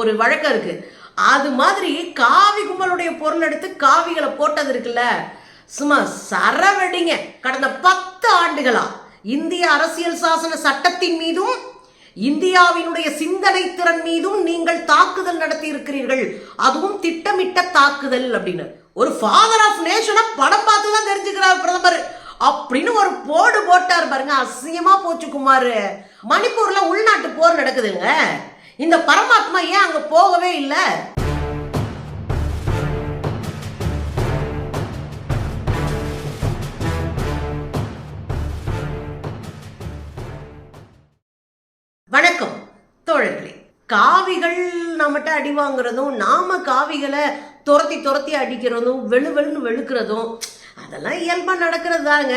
ஒரு வழக்கம் இருக்கு. அது மாதிரி காவி கும்பலுடைய பொருள் எடுத்து காவிகளை போட்டது இருக்குல்ல, சும்மா சரவெடிங்க. கடந்த 10 ஆண்டுகளா இந்திய அரசியல் சாசன சட்டத்தின் மீதும் இந்தியாவினுடைய சிந்தனை திறன் மீதும் நீங்கள் தாக்குதல் நடத்தி இருக்கிறீர்கள், அதுவும் திட்டமிட்ட தாக்குதல் அப்படின்னு. ஒரு ஃபாதர் ஆஃப் நேஷனை படம் பார்த்து தான் தெரிஞ்சுக்கிறார் பிரதமர் அப்படின்னு ஒரு போடு போட்டார் பாருங்க. அசிங்கமா போச்சு குமார். மணிப்பூர்ல உள்நாட்டு போர் நடக்குதுங்க. இந்த பரமாத்மா ஏன் அங்க போகவே இல்லை? வணக்கம் தோழர்களே. காவிகள் நம்மகிட்ட அடி வாங்குறதும், நாம காவிகளை துரத்தி துரத்தி அடிக்கிறதும், வெளுவெளுன்னு வெளுக்கிறதும் அதெல்லாம் இயல்பா நடக்கிறது தாங்க.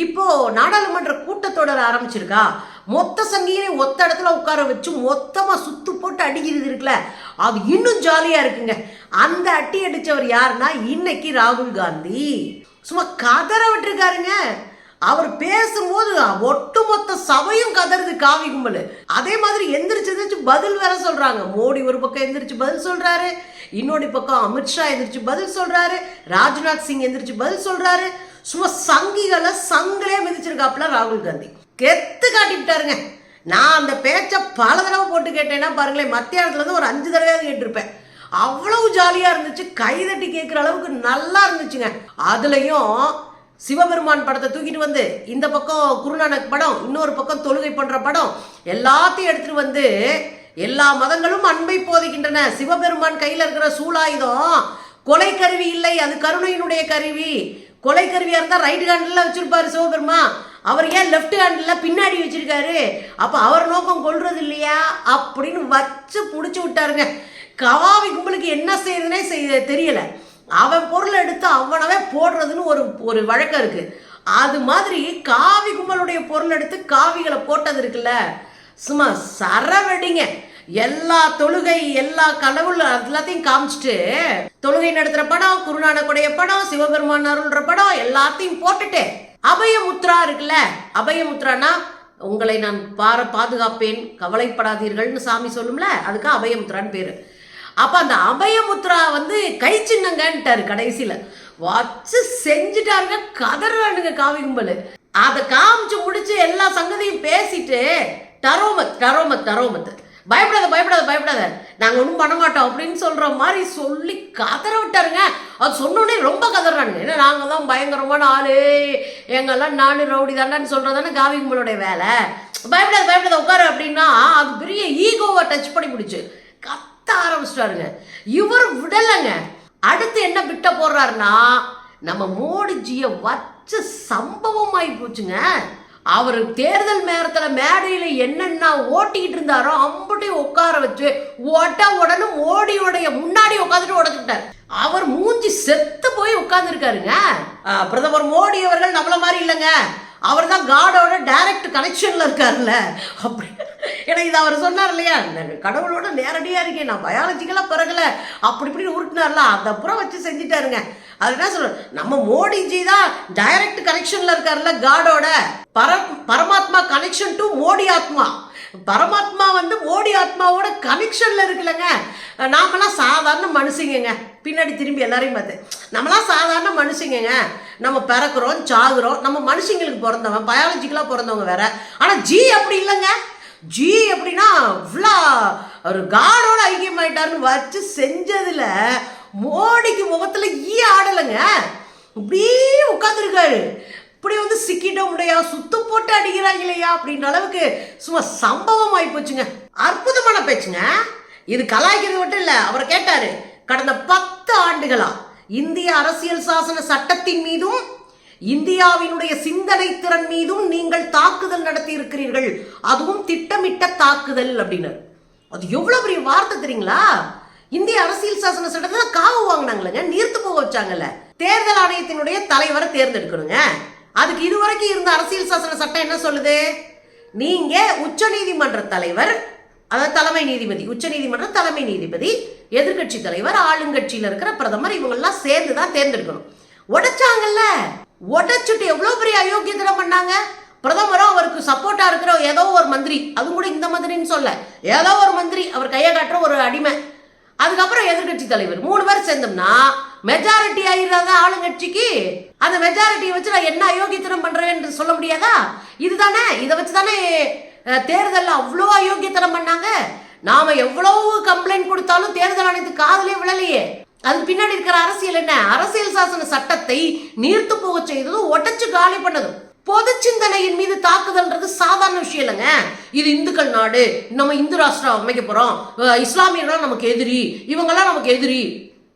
இப்போ நாடாளுமன்ற கூட்டத்தொடர் ஆரம்பிச்சிருக்கா, மொத்த சங்கியை ஒத்த இடத்துல உட்கார வச்சு மொத்தமா சுத்து போட்டு அடிக்கிறது இருக்குல்ல, அது இன்னும் ஜாலியா இருக்குங்க. அந்த அட்டி அடிச்சவர் யாருன்னா இன்னைக்கு ராகுல் காந்தி. சும்மா கதற விட்டுருக்காருங்க. அவர் பேசும்போது ஒட்டுமொத்த சபையும் கதறுது காவி கும்பல். அதே மாதிரி எந்திரிச்சு பதில் வேற சொல்றாங்க. மோடி ஒரு பக்கம் எந்திரிச்சு பதில் சொல்றாரு, இன்னொரு பக்கம் அமித்ஷா எந்திரிச்சு பதில் சொல்றாரு, ராஜ்நாத் சிங் எந்திரிச்சு பதில் சொல்றாரு. சும்மா சங்கிகளை சங்கிலே மிதிச்சிருக்காப்புல ராகுல் காந்தி. கெத்து காட்டிவிட்டாருங்க. நான் அந்த பேச்சை பல தடவை போட்டு கேட்டேன்னா பாருங்களேன், மத்தியானத்துல இருந்து ஒரு 5 தடவையாவது கேட்டிருப்பேன். அவ்வளவு ஜாலியா இருந்துச்சு, கைதட்டி கேட்கிற அளவுக்கு நல்லா இருந்துச்சுங்க. அதுலயும் சிவபெருமான் படத்தை தூக்கிட்டு வந்து இந்த பக்கம் குருநானக் படம், இன்னொரு பக்கம் தொழுகை பண்ற படம் எல்லாத்தையும் எடுத்துட்டு வந்து எல்லா மதங்களும் அன்பை போதிக்கின்றன. சிவபெருமான் கையில இருக்கிற சூலாயுதம் கொலை கருவி இல்லை, அது கருணையினுடைய கருவி. கொலை கருவியா இருந்தா ரைட் ஹேண்ட்ல வச்சிருப்பாரு சிவபெருமான், அவர் ஏன் லெப்ட் ஹேண்ட்ல பின்னாடி வச்சிருக்காரு? அப்ப அவர் நோக்கம் கொள்றது இல்லையா அப்படின்னு வச்சு புடிச்சு விட்டாருங்க. கவாவி கும்பலுக்கு என்ன செய்யறதுனே தெரியல. அவன் பொருள் எடுத்து அவனவே போடுறதுன்னு ஒரு வழக்கம் இருக்கு. அது மாதிரி காவி கும்பலுடைய பொருள் எடுத்து காவிகளை போட்டது இருக்குல்ல, சும்மா சரவெடிங்க. எல்லா தொழுகை, எல்லா கடவுள் எல்லாத்தையும் காமிச்சிட்டு தொழுகை நடத்துற படம், குருநானக்குடைய படம், சிவபெருமான் அருள்ற படம் எல்லாத்தையும் போட்டுட்டு அபயமுத்ரா இருக்குல்ல, அபயமுத்ரானா உங்களை நான் பாதுகாப்பேன் கவலைப்படாதீர்கள்னு சாமி சொல்லும்ல, அதுக்கு அபயமுத்ரான்னு பேரு. அப்ப அந்த அபயமுத்ரா கை சின்னங்கன்ட்டாரு. கடைசியில வச்சு செஞ்சுட்டாருங்க. கதறானுங்க காவி கும்பல். அதை காமிச்சு முடிச்சு எல்லா சங்கதியும் பேசிட்டு டரோமத் பயப்படாத நாங்க ஒன்றும் பண்ண மாட்டோம் அப்படின்னு சொல்ற மாதிரி சொல்லி கதற விட்டாருங்க. அது சொன்னோடனே ரொம்ப கதறானுங்க. ஏன்னா நாங்க தான் பயங்கரமான ஆளு, எங்கெல்லாம் நானு ரவுடி தாண்டான்னு சொல்றதானே காவி கும்பலுடைய வேலை. பயப்படாத உட்காரு அப்படின்னா அது பெரிய ஈகோவை டச் பண்ணி முடிச்சு ஆரம்பிச்சிட்டாருங்க. இவர் விடலைங்க. அடுத்து என்ன பிட்ட போடுறாருன்னா, நம்ம மோடிஜியை வச்சு சம்பவம் ஆகி போச்சுங்க. அவர் தேர்தல் நேரத்துல மேடையில என்னென்ன ஓட்டிக்கிட்டு இருந்தாரோ அம்பட்டையும் உட்கார வச்சு உடனே மோடியோடைய முன்னாடி உட்காந்துட்டு உடச்சுட்டார். அவர் மூஞ்சி செத்து போய் உட்கார்ந்து இருக்காருங்க. பிரதமர் மோடி அவர்கள் நம்மள மாதிரி இல்லைங்க, அவர் தான் காடோட டைரக்ட் கனெக்ஷன்ல இருக்காருல்ல அப்படி. ஏன்னா இது அவர் சொன்னார் இல்லையா, கடவுளோட நேரடியா இருக்கேன், நான் பயாலஜிக்கெல்லாம் பிறகுல அப்படி இப்படின்னு உருட்டினார்ல, அதை அப்புறம் வச்சு செஞ்சுட்டாருங்க. அது என்ன சொல்ற, நம்ம மோடிஜி தான் டைரக்ட் கனெக்ஷன்ல இருக்காருல்ல காடோட. பரமாத்மா கனெக்ஷன் டு மோடி ஆத்மா. பரமாத்மா மோடி ஆத்மாவோட கனெக்ஷன்ல இருக்குல்லங்க. நாமெல்லாம் சாதாரண மனுஷங்க. பின்னாடி திரும்பி எல்லாரையும் பார்த்து நம்மளாம் சாதாரண மனுஷங்க. நம்ம பிறக்கிறோம், சாகுறோம், நம்ம மனுஷங்களுக்கு பிறந்தவன், பயாலஜிக்கலா பிறந்தவங்க வேற. ஆனா ஜி அப்படி இல்லைங்க. ஜி எப்படின்னா ஒரு காடோட ஐக்கியமாயிட்டாருன்னு வச்சு செஞ்சதுல மோடிக்கு முகத்துல ஆடலைங்க. இப்படி உட்காந்துருக்காரு. இப்படி சிக்கிட்ட முடியா சுத்து போட்டு அடிக்கிறாங்க இல்லையா அப்படின்ற அளவுக்கு சும்மா சம்பவம் ஆகி போச்சுங்க. அற்புதமான பேச்சுங்க. இது கலாய்க்கிறது மட்டும் இல்ல. அவர் கேட்டாரு, கடந்த 10 ஆண்டுகளா இந்திய அரசியல் சாசன சட்டத்தின் மீதும் இந்தியாவினுடைய சிந்தனை திறன் மீதும் நீங்கள் தாக்குதல் நடத்தி இருக்கிறீர்கள், அதுவும் திட்டமிட்ட தாக்குதல் அப்படின்னு. அது எவ்வளவு பெரிய வார்த்தை தெரியுங்களா? இந்திய அரசியல் சாசன சட்டத்தை காவு வாங்கினாங்களங்க, நீர்த்து போக வச்சாங்கல்ல. தேர்தல் ஆணையத்தினுடைய தலைவரை தேர்ந்தெடுக்கணுங்க. அதுக்கு இதுவரைக்கும் இருந்த அரசியல் சாசன சட்டம் என்ன சொல்லுது? நீங்க உச்ச நீதிமன்ற தலைவர், அதாவது தலைமை நீதிபதி, உச்ச நீதிமன்ற தலைமை நீதிபதி, எதிர்கட்சி தலைவர், ஆளுங்கட்சியில இருக்கிற பிரதமர், இவங்கெல்லாம் சேர்ந்துதான் தேர்ந்தெடுக்கணும். உடைச்சாங்கல்ல. உடைச்சுட்டு எவ்வளவு பெரிய அயோக்கியத்தனம் பண்ணாங்க. பிரதமரும் அவருக்கு சப்போர்ட்டா இருக்கிற ஏதோ ஒரு மந்திரி, அதுவும் கூட இந்த மந்திரின்னு சொல்ல, ஏதோ ஒரு மந்திரி அவர் கையை காட்டுற ஒரு அடிமை, அதுக்கப்புறம் எதிர்கட்சி தலைவர், 3 பேர் சேர்ந்தோம்னா மெஜாரிட்டி ஆயிடுறாங்க ஆளுங்கட்சிக்கு. அந்த மெஜாரிட்டியை வச்சு நான் என்ன அயோக்கியத்தனம் பண்றேன் என்று சொல்ல முடியாதா? இதுதானே, இதை வச்சு தானே தேர்தலில் அவ்வளோ அயோக்கியத்தனம் பண்ணாங்க. நாம எவ்வளவு கம்ப்ளைண்ட் கொடுத்தாலும் தேர்தல் ஆணையத்து காதலே விழலையே. அது பின்னாடி இருக்கிற அரசியல் என்ன? அரசியல் சாசன சட்டத்தை நீர்த்து போக செய்ததும் உடச்சு காலி பண்ணதும். பொது சிந்தனையின் மீது தாக்குதல்ன்றது சாதாரண விஷயம் இல்லைங்க. இது இந்துக்கள் நாடு, நம்ம இந்து ராஷ்டிரம் அமைக்க போறோம், இஸ்லாமியர்கள் நமக்கு எதிரி, இவங்கெல்லாம் நமக்கு எதிரி,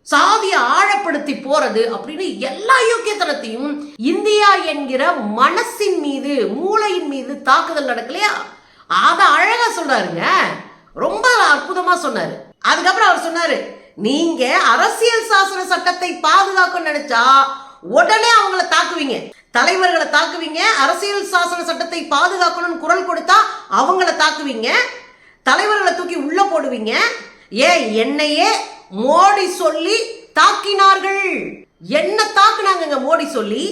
சாதியை ஆழப்படுத்தி போறது அப்படின்னு எல்லா யோக்கியத்தனத்தையும் இந்தியா என்கிற மனசின் மீது, மூளையின் மீது தாக்குதல் நடக்கலையா? அத அழகா சொல்றாருங்க, ரொம்ப அற்புதமா சொன்னாரு. அதுக்கப்புறம் அவர் சொன்னாரு, நீங்க அரசியல் சாசன சட்டத்தை பாதுகாக்க நினைச்சா உடனே அவங்கள தாக்குவீங்க, தலைவர்களை தாக்குவீங்க. அரசியல் சாசன சட்டத்தை பாதுகாக்கணும்னு குரல் கொடுத்தா அவங்கள தாக்குவீங்க, தலைவர்களை தூக்கி உள்ள போடுவீங்க. என்னையே மோடி சொல்லி தாக்கினார்கள். என்ன தாக்குனாங்க மோடி சொல்லி?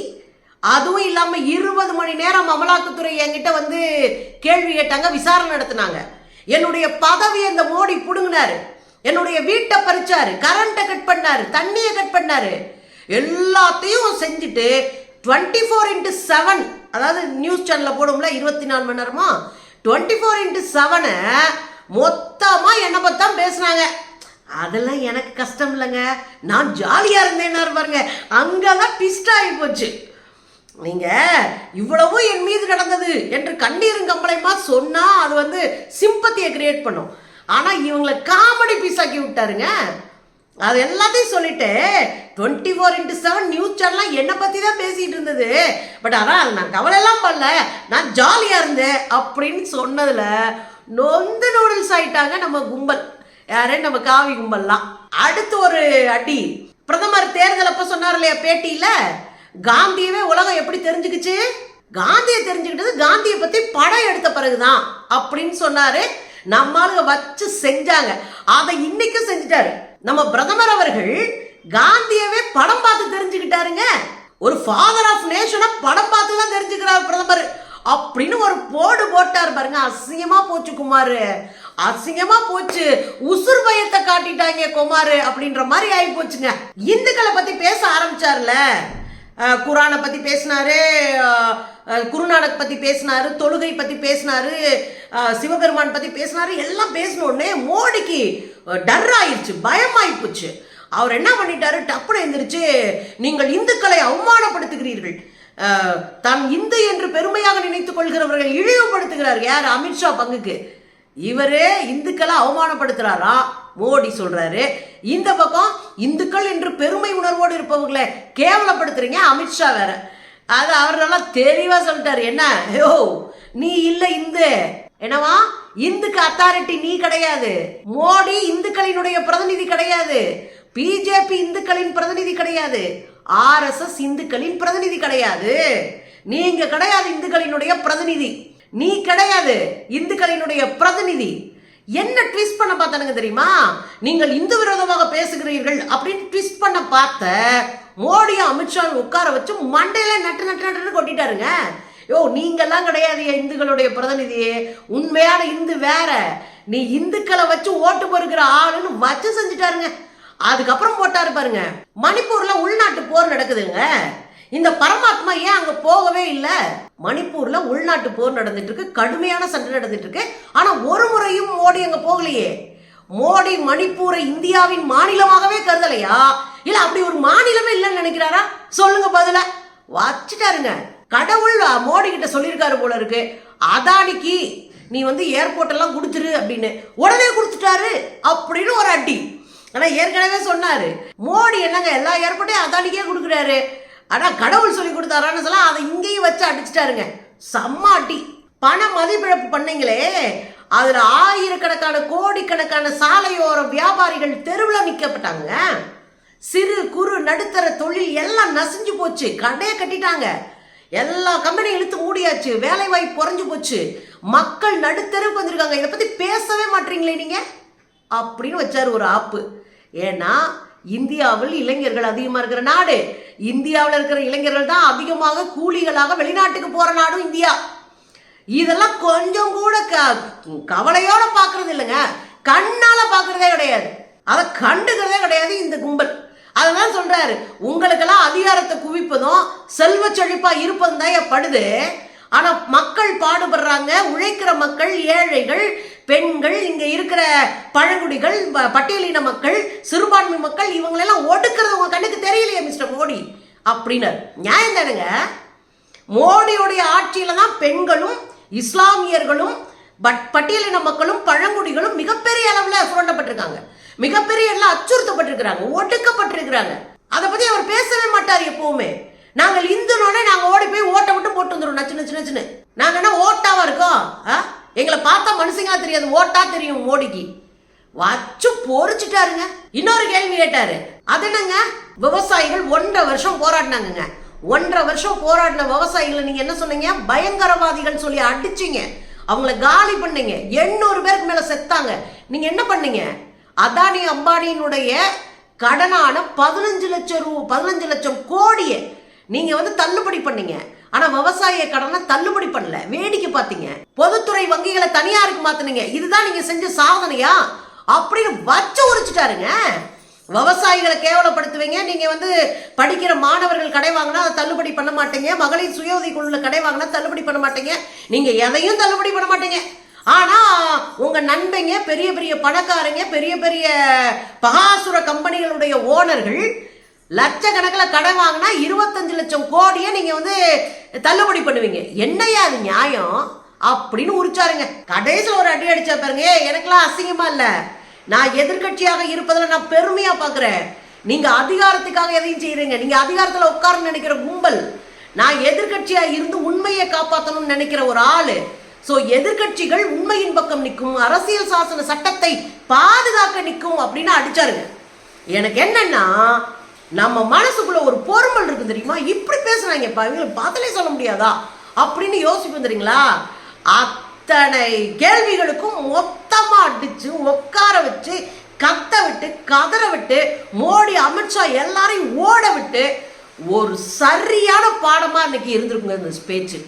அதுவும் இல்லாம 20 மணி நேரம் அமலாக்கத்துறை என்கிட்ட வந்து கேள்வி கேட்டாங்க, விசாரணை நடத்தினாங்க. என்னுடைய பதவி அந்த மோடி புடுங்கினாரு, என்னுடைய வீட்டை பறிச்சாரு, கரண்ட்டை கட் பண்ணாரு, தண்ணியை கட் பண்ணாரு, எல்லாத்தையும் செஞ்சுட்டு 24x7, அதாவது நியூஸ் சேனல்ல போடும்ல 24 மணி நேரமா, 24x7 மொத்தமா என்ன பத்தான் பேசுனாங்க. அதெல்லாம் எனக்கு கஷ்டம் இல்லைங்க, நான் ஜாலியா இருந்தேன் பாருங்க. அங்கதான் ட்விஸ்ட் ஆகி போச்சு. நீங்க இவ்வளவு என் மீது நடந்தது என்று கண்ணீரும் கம்பளையுமா சொன்னா அது வந்து சிம்பத்தியை கிரியேட் பண்ணும். ஆனா இவங்களை காமெடி பீஸ் ஆக்கி விட்டாருங்க. அது எல்லாத்தையும் சொல்லிட்டு 24x7 நியூஸ் சேனல் என்னை பத்தி தான் பேசிட்டு இருந்தது. பட் அதான் நான் கவலை எல்லாம் பண்ணல, நான் ஜாலியா இருந்தேன் அப்படின்னு சொன்னதுல நொந்து நூடுல்ஸ் ஆயிட்டாங்க நம்ம கும்பல். யாரே நம்ம காவி கும்பல்லாம். அடுத்து ஒரு அடி, பிரதமர் தேர்தல் அப்ப சொன்னார் இல்லையா பேட்டியில, காந்தியவே உலகம் எப்படி தெரிஞ்சுக்கிச்சு? காந்தியை தெரிஞ்சுக்கிட்டது காந்தியை பத்தி படம் எடுத்த பிறகுதான் அப்படின்னு சொன்னாரு. நம்மளுங்க வச்சு செஞ்சாங்க, அதை இன்னைக்கு செஞ்சுட்டாரு நம்ம பிரதமர் அவர்கள். காந்தியவே படம் பார்த்து தெரிஞ்சுக்கிட்டாருங்க. ஒரு ஃபாதர் ஆஃப் நேஷனை படம் பார்த்து தான் தெரிஞ்சுக்கிறார் பிரதமர் அப்படின்னு ஒரு போடு போட்டார் பாருங்க. அசிங்கமா போச்சு குமார், அசிங்கமா போச்சு, உசுர் பயத்தை காட்டிட்டாங்க குமார் அப்படின்ற மாதிரி ஆகி போச்சுங்க. இந்துக்களை பத்தி பேச ஆரம்பிச்சார்ல, குரானை பத்தி பேசினாரு, குருநானக் பத்தி பேசினாரு, தொழுகை பத்தி பேசினாரு, சிவபெருமான் பத்தி பேசினாரு. எல்லாம் பேசினோடனே மோடிக்கு டர் ஆயிடுச்சு, பயமாயி போச்சு. அவர் என்ன பண்ணிட்டாரு, டப்புன்னு எந்திரிச்சு, நீங்கள் இந்துக்களை அவமானப்படுத்துகிறீர்கள், தான் இந்து என்று பெருமையாக நினைத்துக் கொள்கிறவர்கள் இழிவுபடுத்துகிறார். யார்? அமித்ஷா பங்குக்கு இவரே இந்துக்களை அவமானப்படுத்துறாரா மோடி சொல்றாரு. இந்த பக்கம் இந்துக்கள் என்று பெருமை உணர்வோடு இருப்பவங்களை கேவலப்படுத்துறீங்க அமித்ஷா வேற. அது அவர் நல்லா தெளிவா சொல்லிட்டாரு. என்ன, யோ நீ இல்ல இந்து, என்னவா இந்துக்கு அத்தாரிட்டி நீ கிடையாது, மோடி இந்துக்களினுடைய பிரதிநிதி கிடையாது, பிஜேபி இந்துக்களின் பிரதிநிதி கிடையாது, RSS இந்துக்களின் பிரதிநிதி கிடையாது, நீங்க கிடையாது இந்துக்களினுடைய பிரதிநிதி, நீ கிடையாது இந்துக்களினுடைய பிரதிநிதி. என்ன ட்விஸ்ட் பண்ண பார்த்தானுங்க தெரியுமா? நீங்கள் இந்து விரோதமாக பேசுகிறீர்கள் அப்படின்னு ட்விஸ்ட் பண்ண பார்த்த மோடியும் அமித்ஷா உட்கார வச்சு மண்டையில நட்டு நட்டு நட்டு கொட்டிட்டாருங்க. யோ நீங்கெல்லாம் கிடையாது இந்துக்களுடைய பிரதிநிதியே, உண்மையான இந்து வேற, நீ இந்துக்களை வச்சு ஓட்டு பொறுக்கிற ஆளுன்னு வச்சு செஞ்சுட்டாருங்க. அதுக்கப்புறம் போட்டாரு பாருங்க, மணிப்பூர்ல உள்நாட்டு போர் நடக்குதுங்க, இந்த பரமாத்மா ஏன் அங்க போகவே இல்லை? மணிப்பூர்ல உள்நாட்டு போர் நடந்துட்டு இருக்கு, கடுமையான சண்டை நடந்துட்டு இருக்கு. ஆனா ஒரு முறையும் மோடி அங்க போகலையே. மோடி மணிப்பூரை இந்தியாவின் மாநிலமாகவே கருதலையா? இல்ல அப்படி ஒரு மாநிலமே இல்லைன்னு நினைக்கிறாரா? சொல்லுங்க பதில. வச்சுட்டாருங்க. கடவுள் மோடி கிட்ட சொல்லியிருக்காரு போல இருக்கு, அதானிக்கு நீ வந்து ஏர்போர்ட் எல்லாம் கொடுத்துரு அப்படின்னு. உடனே கொடுத்துட்டாரு அப்படின்னு ஒரு அடி. ஆனா ஏற்கனவே சொன்னாரு மோடி என்னங்க எல்லா ஏர்போர்ட்டையும் அதானிக்கே கொடுக்குறாரு, ஆனா கடவுள் சொல்லி கொடுத்தாரான்னு சொல்ல அதை இங்கேயும் வச்சு அடிச்சுட்டாருங்க. செம்ம அடி. பண மதிப்பிழப்பு பண்ணீங்களே, அதுல ஆயிரக்கணக்கான கோடிக்கணக்கான சாலையோர வியாபாரிகள் தெருவில் நிற்கப்பட்டாங்க. சிறு குறு நடுத்தர தொழில் எல்லாம் நசிஞ்சு போச்சு, கடையை கட்டிட்டாங்க, எல்லா கம்பெனியும் இழுத்து மூடியாச்சு, வேலை வாய்ப்பு குறைஞ்சு போச்சு, மக்கள் நடுத்தருக்கு வந்திருக்காங்க. இதை பத்தி பேசவே மாட்டீங்களே நீங்க அப்படின்னு வச்சாரு ஒரு ஆப்பு. ஏன்னா இந்தியாவில் இளைஞர்கள் அதிகமா இருக்கிற நாடு, இந்தியாவில் இருக்கிற இளைஞர்கள் தான் அதிகமாக கூலிகளாக வெளிநாட்டுக்கு போற நாடும் இந்தியா. இதெல்லாம் கொஞ்சம் கூட கவலையோட பாக்குறது இல்லைங்க, கண்ணால பாக்குறதே கிடையாது, அதை கண்டுக்கிறதே கிடையாது இந்த கும்பல். அதனால சொல்றாரு, உங்களுக்கெல்லாம் அதிகாரத்தை குவிப்பதும் செல்வ செழிப்பா இருப்பதும் தான் படுது. ஆனா மக்கள் பாடுபடுறாங்க, உழைக்கிற மக்கள், ஏழைகள், பெண்கள், இங்க இருக்கிற பழங்குடிகள், பட்டியலின மக்கள், சிறுபான்மை மக்கள், இவங்களெல்லாம் ஒடுக்கிறது உங்க கண்ணுக்கு தெரியலையே மிஸ்டர் மோடி அப்படின்னாரு. நியாயம் தானுங்க. மோடியோடைய ஆட்சியில தான் பெண்களும் இஸ்லாமியர்களும் பட்டியலின மக்களும் பழங்குடிகளும் மிகப்பெரிய அளவில் சுரண்டப்பட்டிருக்காங்க, மிகப்பெரிய எல்லாம் அச்சுறுத்தப்பட்டிருக்கிறாங்க, ஒடுக்கப்பட்டிருக்கிறாங்க. அதை பத்தி அவர் பேசவே மாட்டார் எப்பவுமே. நாங்கள் இந்துனோட நாங்க ஓடி போய் ஓட்டை மட்டும் போட்டு வந்துடும், நச்சு நச்சு நச்சுன்னு. நாங்க என்ன ஓட்டாவா இருக்கோம்? எங்களை பார்த்தா மனுஷங்களா தெரியாது, ஓட்டா தெரியும் மோடிக்கு. வச்சு பொறிச்சுட்டாருங்க. இன்னொரு கேள்வி கேட்டாரு, அது என்னங்க, விவசாயிகள் 1.5 வருஷம் போராடினாங்க. 1.5 வருஷம் போராடின விவசாயிகளை நீங்க என்ன சொன்னீங்க? பயங்கரவாதிகள் சொல்லி அடிச்சீங்க, அவங்கள காலி பண்ணீங்க, 800 பேருக்கு மேல செத்தாங்க. நீங்க என்ன பண்ணீங்க? அதானி அம்பானியினுடைய கடனான 15 லட்சம் கோடியை நீங்க தள்ளுபடி பண்ணீங்க. ஆனா விவசாய கடனை தள்ளுபடி பண்ணல, வேடிக்கை பார்த்தீங்க. பொதுத்துறை வங்கிகளை தனியாருக்கு மாத்தினீங்க. இதுதான் நீங்க செஞ்ச சாதனையா அப்படின்னு வச்சு உரிச்சுட்டாருங்க. விவசாயிகளை கேவலப்படுத்துவீங்க. நீங்க படிக்கிற மாணவர்கள் கடை வாங்கினா அதை தள்ளுபடி பண்ண மாட்டீங்க, மகளிர் சுய உதவி குழுல கடை வாங்கினா தள்ளுபடி பண்ண மாட்டீங்க, நீங்க எதையும் தள்ளுபடி பண்ண மாட்டீங்க. ஆனா உங்க நண்பங்க, பெரிய பெரிய பணக்காரங்க, பெரிய பெரிய பகாசுர கம்பெனிகளுடைய ஓனர்கள் லட்சக்கணக்கில் கடை வாங்கினா 25 லட்சம் கோடியை நீங்க தள்ளுபடி பண்ணுவீங்க. என்னையா அது நியாயம் அப்படின்னு உரிச்சாருங்க. கடைசியில் ஒரு அடி அடிச்சா பாருங்க, எனக்கெல்லாம் அசிங்கமா இல்ல, நான் எதிர்கட்சியாக இருப்பதில் நான் பெருமையா பாக்குறேன். நீங்க அதிகாரத்துக்காக எதையும் செய்யறீங்க, நீங்க அதிகாரத்துல உட்கார்ந்து நினைக்கிற கும்பல். நான் எதிர்கட்சியா இருந்து உண்மையை காப்பாற்றணும்னு நினைக்கிற ஒரு ஆளு. சோ எதிர்கட்சிகள் உண்மையின் பக்கம் நிற்கும், அரசியல் சாசன சட்டத்தை பாதுகாக்க நிற்கும் அப்படின்னு அடிச்சாருங்க. எனக்கு என்னன்னா, நம்ம மனசுக்குள்ள ஒரு பொறுமல் இருக்கு தெரியுமா, இப்படி பேசுறாங்க இவங்களுக்கு பதிலே சொல்ல முடியாதா அப்படின்னு யோசிப்போம் தெரியுங்களா. அத்தனை கேள்விகளுக்கும் மொத்தமா அடிச்சு உட்கார வச்சு கத்த விட்டு கதற விட்டு மோடி, அமித்ஷா எல்லாரையும் ஓட விட்டு ஒரு சரியான பாடமா இன்னைக்கு இருந்திருக்குங்க இந்த பேச்சு.